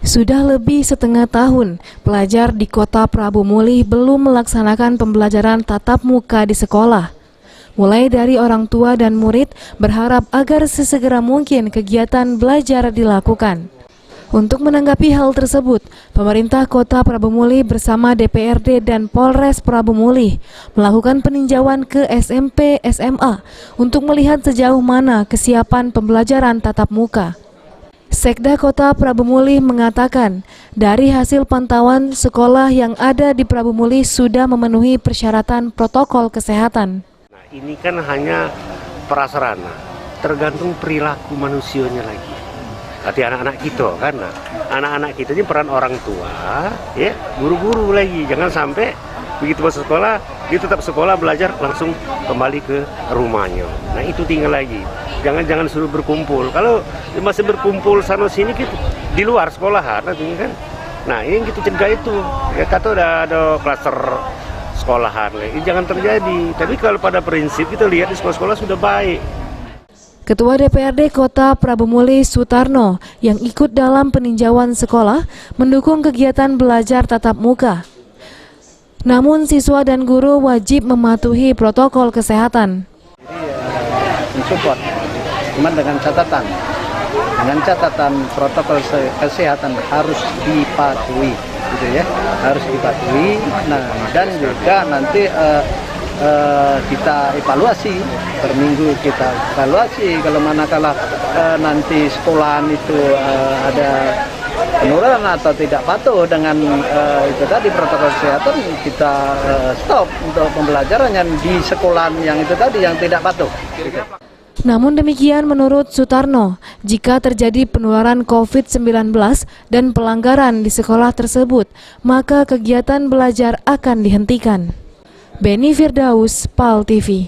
Sudah lebih setengah tahun, pelajar di Kota Prabu Muli belum melaksanakan pembelajaran tatap muka di sekolah. Mulai dari orang tua dan murid berharap agar sesegera mungkin kegiatan belajar dilakukan. Untuk menanggapi hal tersebut, pemerintah Kota Prabu Muli bersama DPRD dan Polres Prabu Muli melakukan peninjauan ke SMP SMA untuk melihat sejauh mana kesiapan pembelajaran tatap muka. Sekda Kota Prabu Muli mengatakan, dari hasil pantauan sekolah yang ada di Prabu Muli sudah memenuhi persyaratan protokol kesehatan. Nah, ini kan hanya prasarana, tergantung perilaku manusianya lagi. Berarti anak-anak kita kan, anak-anak kita ini peran orang tua, ya, guru-guru lagi. Jangan sampai begitu masuk sekolah, dia tetap sekolah belajar langsung kembali ke rumahnya. Nah itu tinggal lagi. Jangan suruh berkumpul. Kalau masih berkumpul sana sini gitu di luar sekolahan nanti kan. Nah ini gitu cegah itu. Ya kata ada klaster sekolahan. Ini jangan terjadi. Tapi kalau pada prinsip kita lihat di sekolah-sekolah sudah baik. Ketua DPRD Kota Prabu Muli Sutarno yang ikut dalam peninjauan sekolah mendukung kegiatan belajar tatap muka. Namun siswa dan guru wajib mematuhi protokol kesehatan. Jadi mensupport, cuman dengan catatan protokol kesehatan harus dipatuhi, gitu ya, harus dipatuhi. Nah dan juga nanti kita evaluasi per minggu, kita evaluasi kalau manakala nanti sekolahan itu ada penurunan atau tidak patuh dengan itu tadi protokol kesehatan, kita stop untuk pembelajaran yang di sekolahan yang itu tadi yang tidak patuh. Namun demikian menurut Sutarno, jika terjadi penularan COVID-19 dan pelanggaran di sekolah tersebut, maka kegiatan belajar akan dihentikan. Beni Firdaus, PAL TV.